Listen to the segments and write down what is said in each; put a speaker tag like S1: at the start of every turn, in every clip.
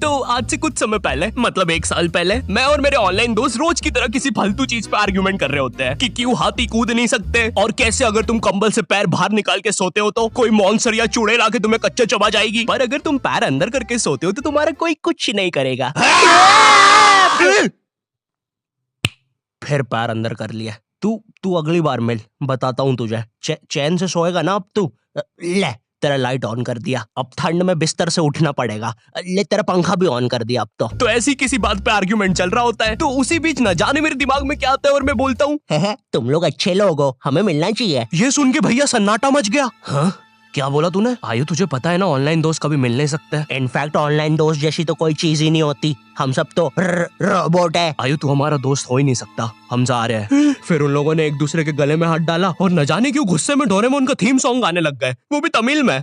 S1: तो आज से कुछ समय पहले, मतलब 1 साल पहले, मैं और मेरे ऑनलाइन दोस्त रोज की तरह किसी फालतू चीज पे आर्ग्यूमेंट कर रहे होते हैं कि क्यों हाथी कूद नहीं सकते, और कैसे अगर तुम कंबल से पैर बाहर निकाल के सोते हो तो कोई मॉन्स्टर या चूड़ैल आके तुम्हें कच्चा चबा जाएगी, पर अगर तुम पैर अंदर करके सोते हो तो तुम्हारा कोई कुछ नहीं करेगा। फिर पैर अंदर कर लिया। तू अगली बार मिल, बताता हूँ तुझे। चैन से सोएगा ना अब तू। ले तेरा लाइट ऑन कर दिया, अब ठंड में बिस्तर से उठना पड़ेगा। ले तेरा पंखा भी ऑन कर दिया अब तो ऐसी किसी बात पे आर्ग्यूमेंट चल रहा होता है, तो उसी बीच न जाने मेरे दिमाग में क्या आता है और मैं बोलता हूँ, तुम लोग अच्छे लोग हो, हमें मिलना चाहिए। ये सुन के भैया सन्नाटा मच गया। हाँ क्या बोला तूने? आयु तुझे पता है ना ऑनलाइन दोस्त कभी मिल नहीं सकते। इनफैक्ट ऑनलाइन दोस्त जैसी तो कोई चीज ही नहीं होती, हम सब तो रोबोट है। आयु तू हमारा दोस्त हो ही नहीं सकता, हम जा रहे हैं। फिर उन लोगों ने एक दूसरे के गले में हाथ डाला और न जाने क्यों गुस्से में डोरेमोन का थीम सॉन्ग गाने लग गए, वो भी तमिल में।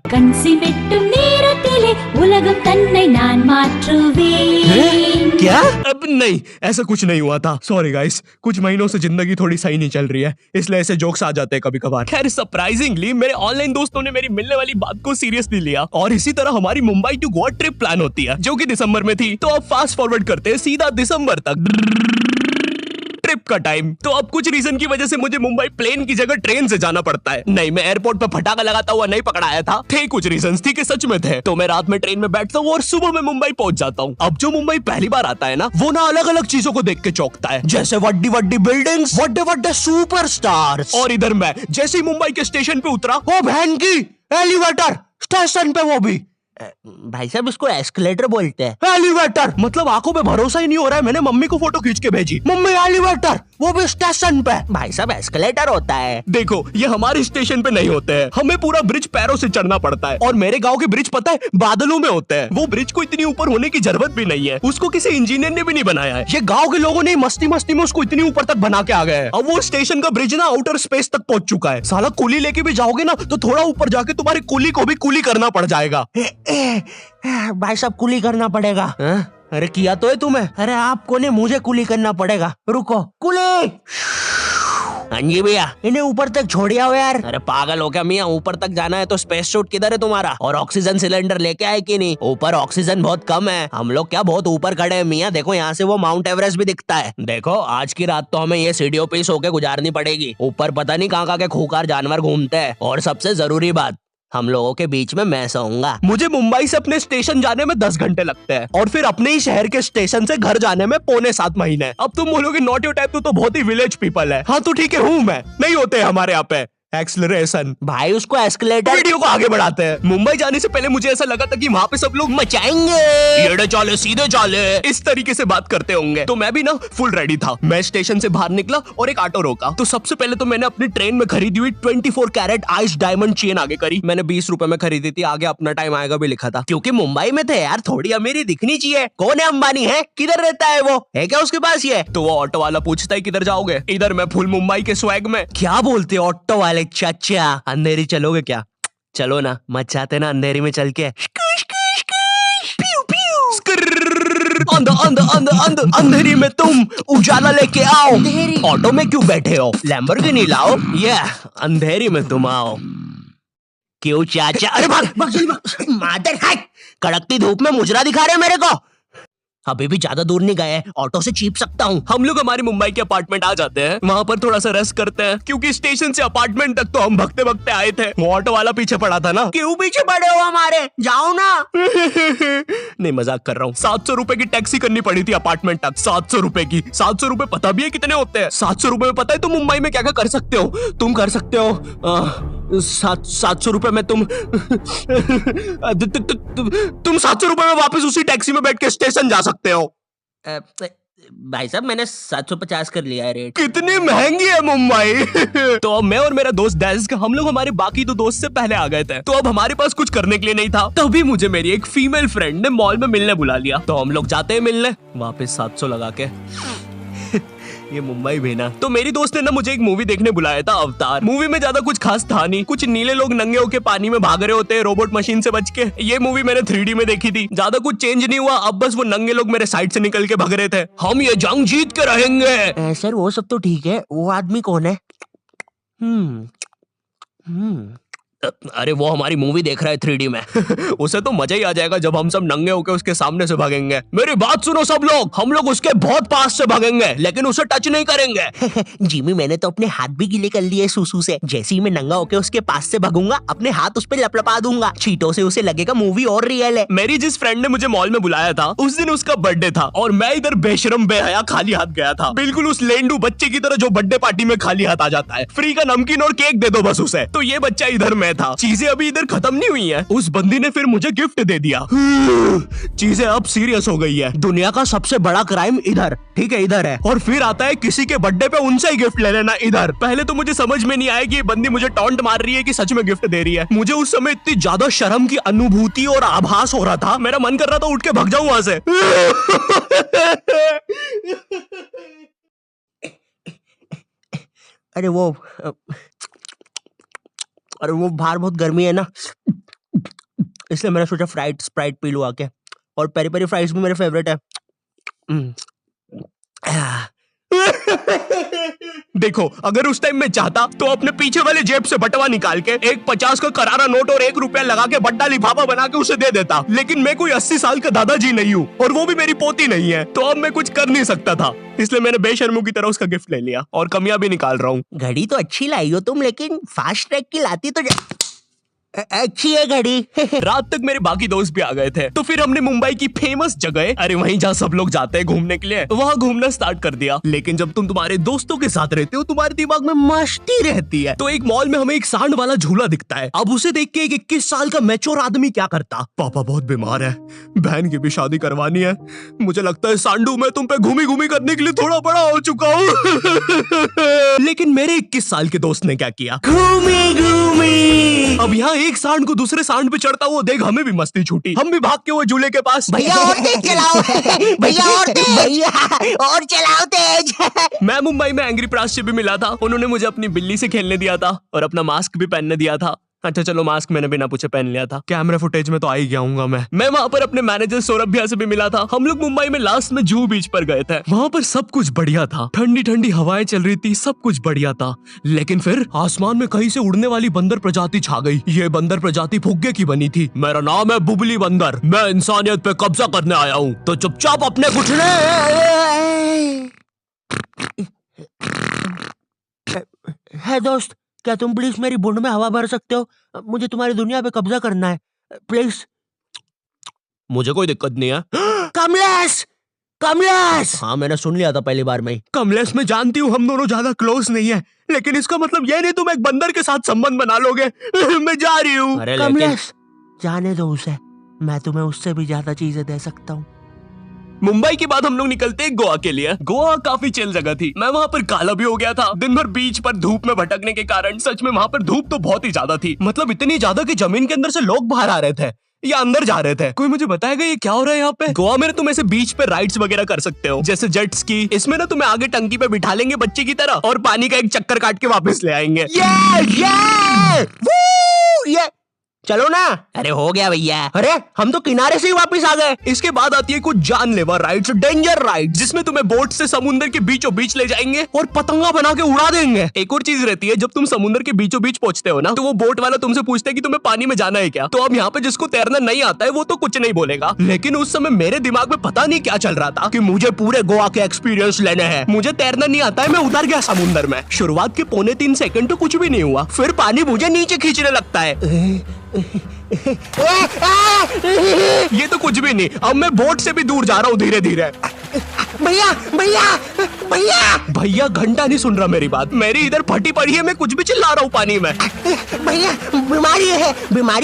S1: क्या? अब नहीं, ऐसा कुछ नहीं हुआ था। सॉरी गाइस, कुछ महीनों से जिंदगी थोड़ी सही नहीं चल रही है, इसलिए ऐसे जोक्स आ जाते हैं कभी कभार। खैर सरप्राइजिंगली मेरे ऑनलाइन दोस्तों ने मेरी मिलने वाली बात को सीरियसली लिया और इसी तरह हमारी Mumbai to Goa trip plan होती है, जो कि दिसंबर में थी। तो अब फास्ट फॉरवर्ड करते हैं सीधा दिसंबर तक ट्रिप का टाइम। तो अब कुछ रीजन की वजह से मुझे मुंबई प्लेन की जगह ट्रेन से जाना पड़ता है। नहीं, मैं एयरपोर्ट पे फटाका लगाता हुआ नहीं पकड़ाया था। थे कुछ रीजंस, थी कि सच में थे। तो मैं रात में ट्रेन में बैठता हूँ और सुबह में मुंबई पहुंच जाता हूँ। अब जो मुंबई पहली बार आता है ना, वो ना अलग अलग चीजों को देख के चौंकता है, जैसे वड्डी वड्डी बिल्डिंग्स, वड्डे वड्डे सुपरस्टार्स। और इधर मैं जैसे ही मुंबई के स्टेशन पे उतरा, ओ बहन की एलिवेटर स्टेशन पे, वो भी भाई साहब इसको एस्केलेटर बोलते हैं। एलिवेटर मतलब आंखों पे भरोसा ही नहीं हो रहा है। मैंने मम्मी को फोटो खींच के भेजी, मम्मी एलिवेटर, वो भी स्टेशन पे। भाई साहब एस्केलेटर होता है। देखो ये हमारे स्टेशन पे नहीं होते हैं, हमें पूरा ब्रिज पैरों से चढ़ना पड़ता है। और मेरे गांव के ब्रिज पता है बादलों में होते हैं। वो ब्रिज को इतनी ऊपर होने की जरूरत भी नहीं है, उसको किसी इंजीनियर ने भी नहीं बनाया है। ये गाँव के लोगों ने मस्ती मस्ती में उसको इतनी ऊपर तक बना के आ गए हैं। अब वो स्टेशन का ब्रिज ना आउटर स्पेस तक पहुंच चुका है। साला कुली लेके भी जाओगे ना तो थोड़ा ऊपर जाके तुम्हारी कुली को भी कुली करना पड़ जाएगा। भाई साहब कुली करना पड़ेगा। अरे किया तो है तुम्हें। अरे आपको नहीं, मुझे कुली करना पड़ेगा। रुको, कुली। हाँ जी भैया, इन्हें ऊपर तक छोड़िया हो यार। अरे पागल हो क्या मियाँ, ऊपर तक जाना है तो स्पेस सूट किधर है तुम्हारा? और ऑक्सीजन सिलेंडर लेके आए कि नहीं? ऊपर ऑक्सीजन बहुत कम है, हम लोग क्या बहुत ऊपर खड़े हैं मियाँ। देखो यहाँ से वो माउंट एवरेस्ट भी दिखता है। देखो आज की रात तो हमें ये सीढ़ियों पे सो के गुजारनी पड़ेगी। ऊपर पता नहीं कहाँ के खूंखार जानवर घूमते हैं। और सबसे जरूरी बात, हम लोगों के बीच में मैं सोऊंगा। मुझे मुंबई से अपने स्टेशन जाने में 10 घंटे लगते हैं और फिर अपने ही शहर के स्टेशन से घर जाने में 6.25 महीने। अब तुम बोलोगे नॉट योर टाइप, तो बहुत ही विलेज पीपल है। हाँ तो ठीक है, हूँ मैं, नहीं होते हमारे यहाँ पे एक्सलरेशन। भाई उसको एस्केलेटर। वीडियो को आगे बढ़ाते हैं। मुंबई जाने से पहले मुझे ऐसा लगा था कि वहाँ पे सब लोग मचाएंगे, एड़े चाले सीधे चाले, इस तरीके से बात करते होंगे। तो मैं भी ना फुल रेडी था। मैं स्टेशन से बाहर निकला और एक ऑटो रोका। तो सबसे पहले तो मैंने अपनी ट्रेन में खरीदी हुई 24 कैरेट आइस डायमंड चेन आगे करी। मैंने 20 रुपए में खरीदी थी, आगे अपना टाइम आएगा भी लिखा था, क्योंकि मुंबई में थे यार, थोड़ी अमीरी दिखनी चाहिए। कौन है अंबानी? है किधर रहता है वो? है क्या उसके पास ये? तो वो ऑटो वाला पूछता है किधर जाओगे? इधर मैं फुल मुंबई के स्वैग में। क्या बोलते ऑटो वाले? चाचा अंधेरी चलोगे क्या? चलो ना, मचाते ना अंधेरी में चल के। अंधेरी में तुम उजाला लेके आओ। ऑटो में क्यों बैठे हो? लैम्बोर्गिनी लाओ। ये अंधेरी में तुम आओ। क्यों चाचा? अरे भाग मादर है, कड़कती धूप में मुजरा दिखा रहे मेरे को। अभी भी ज्यादा दूर नहीं गए, ऑटो से चीप सकता हूँ। हम लोग हमारी मुंबई के अपार्टमेंट आ जाते हैं, वहाँ पर थोड़ा सा रेस्ट करते हैं, क्योंकि स्टेशन से अपार्टमेंट तक तो हम भगते भगते आए थे। वो ऑटो वाला पीछे पड़ा था ना। क्यों पीछे पड़े हो हमारे? जाओ ना। नहीं मजाक कर रहा हूँ। 700 रुपए की टैक्सी करनी पड़ी थी अपार्टमेंट तक। 700 रुपए की। 700 रुपए पता भी है कितने होते हैं? 700 रुपए में पता है तुम मुंबई में क्या क्या कर सकते हो? तुम कर सकते हो 700 रुपए में तुम 700 रुपए में वापस उसी टैक्सी में बैठ के स्टेशन जा सकते हो। भाई साहब मैंने 750 कर लिया है रेट। कितनी महंगी है मुंबई। तो अब मैं और मेरा दोस्त डेस्क, हम लोग हमारे बाकी 2 दोस्त से पहले आ गए थे। तो अब हमारे पास कुछ करने के लिए नहीं था, तभी मुझे मेरी एक फीमेल फ्रेंड ने मॉल में मिलने बुला लिया। तो हम लोग जाते हैं मिलने, वापस 700 लगा के। ये मुंबई भी ना। तो मेरी दोस्त ने ना मुझे एक मूवी देखने बुलाया था, अवतार। मूवी में ज्यादा कुछ खास था नहीं, कुछ नीले लोग नंगे होके पानी में भाग रहे होते हैं रोबोट मशीन से बच के। ये मूवी मैंने 3D में देखी थी, ज्यादा कुछ चेंज नहीं हुआ। अब बस वो नंगे लोग मेरे साइड से निकल के भाग रहे थे। हम ये जंग जीत के रहेंगे। सर वो सब तो ठीक है, वो आदमी कौन है? अरे वो हमारी मूवी देख रहा है 3D में। उसे तो मजा ही आ जाएगा जब हम सब नंगे होकर उसके सामने से भागेंगे। मेरी बात सुनो सब लोग, हम लोग उसके बहुत पास से भागेंगे लेकिन उसे टच नहीं करेंगे।
S2: जिमी मैंने तो अपने हाथ भी गीले कर लिए सुसु से। जैसे ही मैं नंगा होके उसके पास से भागूंगा अपने हाथ उस पे लपलपा दूंगा। चीटों से उसे लगेगा मूवी और रियल है।
S1: मेरी जिस फ्रेंड ने मुझे मॉल में बुलाया था उस दिन उसका बर्थडे था और मैं इधर बेशरम बेहया खाली हाथ गया था, बिल्कुल उस लेंडू बच्चे की तरह जो बर्थडे पार्टी में खाली हाथ आ जाता है। फ्री का नमकीन और केक दे दो बस उसे। तो ये बच्चा इधर मैं था। चीजें अभी इधर खत्म नहीं हुई है, उस बंदी ने फिर मुझे गिफ्ट दे दिया। चीजें अब सीरियस हो गई है। दुनिया का सबसे बड़ा क्राइम इधर, ठीक है इधर है, और फिर आता है किसी के बर्थडे पे उनसे ही गिफ्ट ले लेना इधर। पहले तो मुझे समझ में नहीं आया कि ये बंदी मुझे टॉन्ट मार रही है कि सच में गिफ्ट दे रही है। मुझे उस समय इतनी ज्यादा शर्म की अनुभूति और आभास हो रहा था, मेरा मन कर रहा था उठ के भाग जाऊं वहां से।
S2: अरे वो बाहर बहुत गर्मी है ना, इसलिए मैंने सोचा स्प्राइट पी लूं आके। और पेरी पेरी फ्राइज भी मेरे फेवरेट है।
S1: देखो अगर उस टाइम मैं चाहता तो अपने पीछे वाले जेब से बटवा निकाल के एक 50 का करारा नोट और 1 रुपया लगा के बड्डा लिफाफा बना के उसे दे देता, लेकिन मैं कोई 80 साल का दादाजी नहीं हूँ और वो भी मेरी पोती नहीं है, तो अब मैं कुछ कर नहीं सकता था। इसलिए मैंने बेशर्मों की तरह उसका गिफ्ट ले लिया और कमियां भी निकाल रहा हूँ।
S2: घड़ी तो अच्छी लाई हो तुम, लेकिन फास्ट ट्रैक की लाती तो अच्छी है घड़ी।
S1: रात तक मेरे बाकी दोस्त भी आ गए थे, तो फिर हमने मुंबई की फेमस जगह, अरे वहीं जहाँ सब लोग जाते हैं घूमने के लिए, वहाँ घूमना स्टार्ट कर दिया। लेकिन जब तुम तुम्हारे दोस्तों के साथ रहते हो तुम्हारे दिमाग में मस्ती रहती है। तो एक मॉल में हमें एक सांड वाला झूला दिखता है। अब उसे देख के एक 21 साल का मैच्योर आदमी क्या करता, पापा बहुत बीमार है, बहन की भी शादी करवानी है, मुझे लगता है सांडू मैं तुम पे घूमी घूमी करने के लिए थोड़ा बड़ा हो चुका हूँ। लेकिन मेरे 21 साल के दोस्त ने क्या किया,
S2: घूमी घूमी।
S1: अब यहाँ एक सांड को दूसरे सांड पे चढ़ता हुआ देख हमें भी मस्ती छूटी। हम भी भाग के वो झूले के पास,
S2: भैया और तेज चलाओ, भैया और तेज, भैया और चलाओ तेज।
S1: मैं मुंबई में एंग्री प्रास से भी मिला था, उन्होंने मुझे अपनी बिल्ली से खेलने दिया था और अपना मास्क भी पहनने दिया था। अच्छा चलो मास्क मैंने बिना पूछे पहन लिया था, कैमरा फुटेज में तो आ ही गया हूँ मैं वहाँ पर अपने मैनेजर सौरभ भैया से भी मिला था। हम लोग मुंबई में लास्ट में जूहू बीच पर गए थे, वहाँ पर सब कुछ बढ़िया था, ठंडी ठंडी हवाएं चल रही थी, सब कुछ बढ़िया था। लेकिन फिर आसमान में कहीं से उड़ने वाली बंदर प्रजाति छा गई। ये बंदर प्रजाति फुग्गे की बनी थी। मेरा नाम है बुबली बंदर, मैं इंसानियत पे कब्जा करने आया हूँ, तो चुपचाप अपने घुटने।
S2: है दोस्त, क्या तुम प्लीज मेरी बूंद में हवा भर सकते हो? मुझे तुम्हारी दुनिया पे कब्जा करना है प्लीज।
S1: मुझे कोई दिक्कत नहीं है।
S2: कमलेश, कमलेश। हाँ मैंने सुन लिया था पहली बार में ही।
S1: कमलेश मैं जानती हूँ हम दोनों ज्यादा क्लोज नहीं है, लेकिन इसका मतलब ये नहीं तुम एक बंदर के साथ संबंध बना लोगे। मैं जा रही हूँ।
S2: कमलेश जाने दो उसे, मैं तुम्हें उससे भी ज्यादा चीजें दे सकता हूँ।
S1: मुंबई के बाद हम लोग निकलते हैं गोवा के लिए। गोवा काफी चिल जगह थी, मैं वहाँ पर काला भी हो गया था दिन भर बीच पर धूप में भटकने के कारण। सच में वहाँ पर धूप तो बहुत ही ज्यादा थी, मतलब इतनी ज्यादा कि जमीन के अंदर से लोग बाहर आ रहे थे या अंदर जा रहे थे। कोई मुझे बताएगा ये क्या हो रहा है यहाँ पे? गोवा में ना तुम ऐसे बीच पे राइड्स वगैरह कर सकते हो, जैसे जेट स्की। इसमें ना तुम्हें आगे टंकी पे बिठा लेंगे बच्चे की तरह और पानी का एक चक्कर काट के वापस ले आएंगे।
S2: ये चलो ना। अरे हो गया भैया, अरे हम तो किनारे से ही वापस आ गए।
S1: इसके बाद आती है कुछ जानलेवा राइड्स, डेंजर राइड, जिसमें तुम्हें बोट से समुद्र के बीचों बीच ले जाएंगे और पतंगा बना के उड़ा देंगे। एक और चीज रहती है, जब तुम समुद्र के बीचों बीच पहुंचते हो ना, तो वो बोट वाला तुमसे पूछता है कि तुम्हें पानी में जाना है क्या। तो अब यहाँ पे जिसको तैरना नहीं आता है वो तो कुछ नहीं बोलेगा, लेकिन उस समय मेरे दिमाग में पता नहीं क्या चल रहा था कि मुझे पूरे गोवा के एक्सपीरियंस लेने हैं। मुझे तैरना नहीं आता है, मैं उतर गया समुद्र में। शुरुआत के 2.25 सेकंड तो कुछ भी नहीं हुआ, फिर पानी मुझे नीचे खींचने लगता है। ये तो कुछ भी नहीं, अब मैं बोट से भी दूर जा रहा हूँ धीरे धीरे।
S2: भैया भैया भैया
S1: भैया घंटा नहीं सुन रहा मेरी बात, मेरी इधर फटी पड़ी है, मैं कुछ भी चिल्ला रहा हूँ पानी में।
S2: भैया बीमारी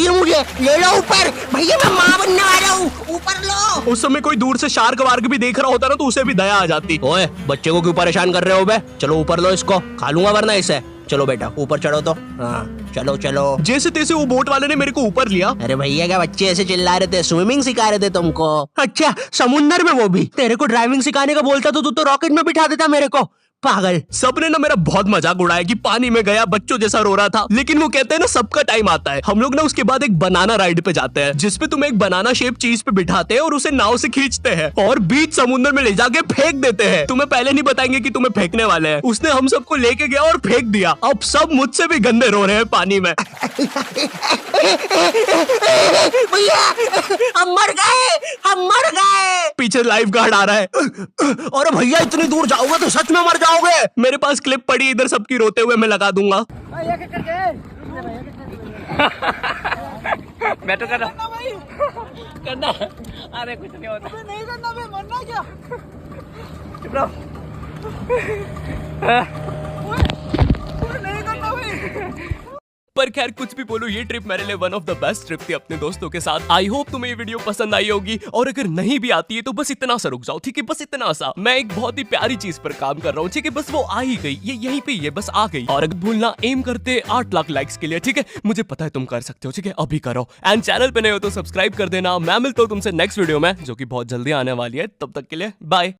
S2: है मुझे, ले लो ऊपर। भैया मैं माँ बनने वाला हूँ, ऊपर लो।
S1: उस समय कोई दूर से शार्क वार्क भी देख रहा होता ना तो उसे भी दया आ जाती। ओए बच्चे को क्यों परेशान कर रहे हो बे, चलो ऊपर लो इसको, खा लूंगा वरना इसे।
S2: चलो बेटा ऊपर चढ़ो तो। हाँ चलो चलो।
S1: जैसे तैसे वो बोट वाले ने मेरे को ऊपर लिया।
S2: अरे भैया क्या बच्चे ऐसे चिल्ला रहे थे, स्विमिंग सिखा रहे थे तुमको? अच्छा समुंदर में, वो भी तेरे को ड्राइविंग सिखाने का बोलता तो तू तो रॉकेट में बिठा देता मेरे को। पागल।
S1: सबने ना मेरा बहुत मजाक उड़ाया कि पानी में गया बच्चों जैसा रो रहा था, लेकिन वो कहते हैं ना सबका टाइम आता है। हम लोग ना उसके बाद एक बनाना राइड पे जाते हैं जिसपे तुम एक बनाना शेप चीज पे बिठाते हैं और उसे नाव से खींचते हैं और बीच समुद्र में ले जाके फेंक देते हैं। तुम्हें पहले नहीं बताएंगे कि तुम्हें फेंकने वाले हैं। उसने हम सबको लेके गया और फेंक दिया। अब सब मुझसे भी गंदे रो रहे हैं पानी में।
S2: भैया हम मर गए, हम मर गए।
S1: पीछे लाइफ गार्ड आ रहा है।
S2: अरे भैया इतनी दूर जाओगे तो सच में मर जाओगे।
S1: मेरे पास क्लिप पड़ी इधर सबकी रोते हुए, मैं लगा दूंगा।
S3: मैं तो करना अरे कुछ नहीं होता, नहीं करना, मैं मरना क्या। चुप रहो। नहीं करना भाई।
S1: पर खैर कुछ भी बोलो, ये ट्रिप मेरे लिए one of the best trip थी अपने दोस्तों के साथ। आई होप तुम्हें ये वीडियो पसंद आई होगी, और अगर नहीं भी आती है तो बस इतना सा रुक जाओ, ठीक है, बस इतना सा। मैं एक बहुत ही प्यारी चीज पर काम कर रहा हूँ, ठीक है, बस वो आ ही गई, ये यहीं पे ये बस आ गई। और अगर भूलना एम करते 8 लाख लाइक्स के लिए, ठीक है, मुझे पता है तुम कर सकते हो, ठीक है, अभी करो। एंड चैनल पे नए हो तो सब्सक्राइब कर देना। मैं मिलता हूँ तुमसे नेक्स्ट वीडियो में जो कि बहुत जल्दी आने वाली है। तब तक के लिए बाय।